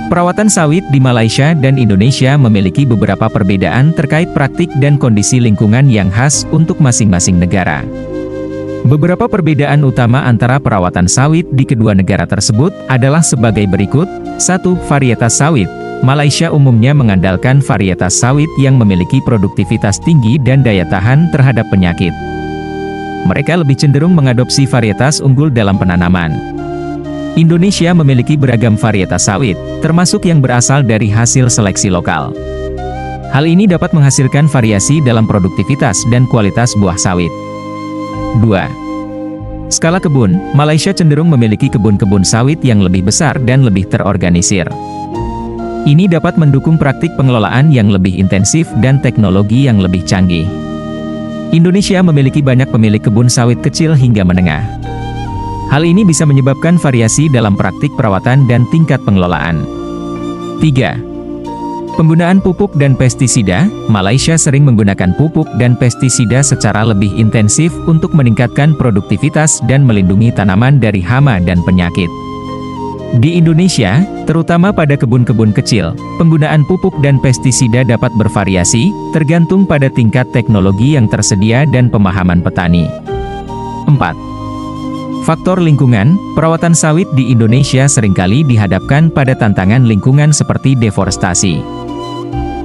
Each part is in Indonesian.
Perawatan sawit di Malaysia dan Indonesia memiliki beberapa perbedaan terkait praktik dan kondisi lingkungan yang khas untuk masing-masing negara. Beberapa perbedaan utama antara perawatan sawit di kedua negara tersebut adalah sebagai berikut. 1. Varietas sawit. Malaysia umumnya mengandalkan varietas sawit yang memiliki produktivitas tinggi dan daya tahan terhadap penyakit. Mereka lebih cenderung mengadopsi varietas unggul dalam penanaman. Indonesia memiliki beragam varietas sawit, termasuk yang berasal dari hasil seleksi lokal. Hal ini dapat menghasilkan variasi dalam produktivitas dan kualitas buah sawit. 2. Skala kebun. Malaysia cenderung memiliki kebun-kebun sawit yang lebih besar dan lebih terorganisir. Ini dapat mendukung praktik pengelolaan yang lebih intensif dan teknologi yang lebih canggih. Indonesia memiliki banyak pemilik kebun sawit kecil hingga menengah. Hal ini bisa menyebabkan variasi dalam praktik perawatan dan tingkat pengelolaan. 3. Penggunaan pupuk dan pestisida. Malaysia sering menggunakan pupuk dan pestisida secara lebih intensif untuk meningkatkan produktivitas dan melindungi tanaman dari hama dan penyakit. Di Indonesia, terutama pada kebun-kebun kecil, penggunaan pupuk dan pestisida dapat bervariasi, tergantung pada tingkat teknologi yang tersedia dan pemahaman petani. 4. Faktor lingkungan. Perawatan sawit di Indonesia seringkali dihadapkan pada tantangan lingkungan seperti deforestasi,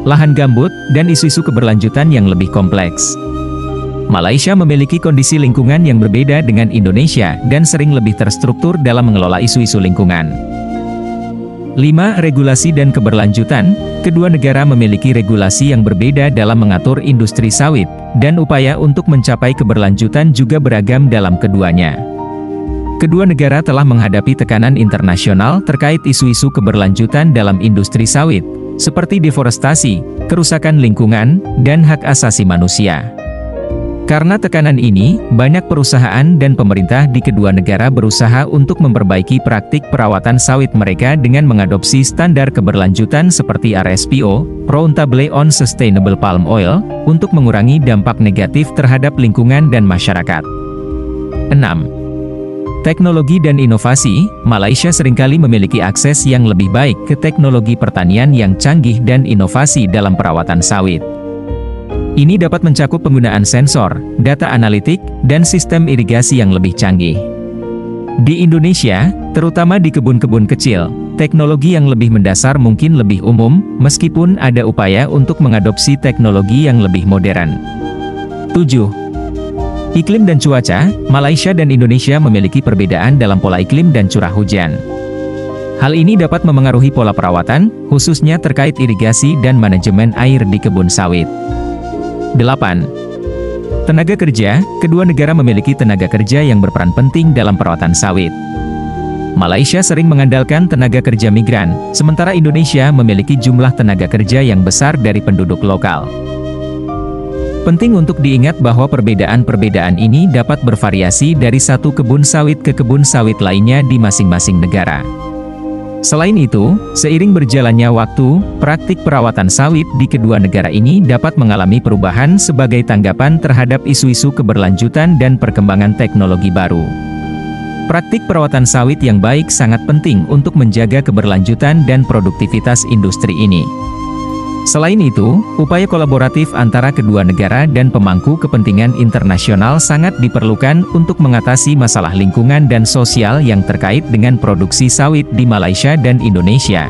lahan gambut, dan isu-isu keberlanjutan yang lebih kompleks. Malaysia memiliki kondisi lingkungan yang berbeda dengan Indonesia dan sering lebih terstruktur dalam mengelola isu-isu lingkungan. 5. Regulasi dan keberlanjutan. Kedua negara memiliki regulasi yang berbeda dalam mengatur industri sawit, dan upaya untuk mencapai keberlanjutan juga beragam dalam keduanya. Kedua negara telah menghadapi tekanan internasional terkait isu-isu keberlanjutan dalam industri sawit, seperti deforestasi, kerusakan lingkungan, dan hak asasi manusia. Karena tekanan ini, banyak perusahaan dan pemerintah di kedua negara berusaha untuk memperbaiki praktik perawatan sawit mereka dengan mengadopsi standar keberlanjutan seperti RSPO, Roundtable on Sustainable Palm Oil, untuk mengurangi dampak negatif terhadap lingkungan dan masyarakat. 6. Teknologi dan inovasi. Malaysia seringkali memiliki akses yang lebih baik ke teknologi pertanian yang canggih dan inovasi dalam perawatan sawit. Ini dapat mencakup penggunaan sensor, data analitik, dan sistem irigasi yang lebih canggih. Di Indonesia, terutama di kebun-kebun kecil, teknologi yang lebih mendasar mungkin lebih umum, meskipun ada upaya untuk mengadopsi teknologi yang lebih modern. 7. Iklim dan cuaca. Malaysia dan Indonesia memiliki perbedaan dalam pola iklim dan curah hujan. Hal ini dapat memengaruhi pola perawatan, khususnya terkait irigasi dan manajemen air di kebun sawit. 8. Tenaga kerja. Kedua negara memiliki tenaga kerja yang berperan penting dalam perawatan sawit. Malaysia sering mengandalkan tenaga kerja migran, sementara Indonesia memiliki jumlah tenaga kerja yang besar dari penduduk lokal. Penting untuk diingat bahwa perbedaan-perbedaan ini dapat bervariasi dari satu kebun sawit ke kebun sawit lainnya di masing-masing negara. Selain itu, seiring berjalannya waktu, praktik perawatan sawit di kedua negara ini dapat mengalami perubahan sebagai tanggapan terhadap isu-isu keberlanjutan dan perkembangan teknologi baru. Praktik perawatan sawit yang baik sangat penting untuk menjaga keberlanjutan dan produktivitas industri ini. Selain itu, upaya kolaboratif antara kedua negara dan pemangku kepentingan internasional sangat diperlukan untuk mengatasi masalah lingkungan dan sosial yang terkait dengan produksi sawit di Malaysia dan Indonesia.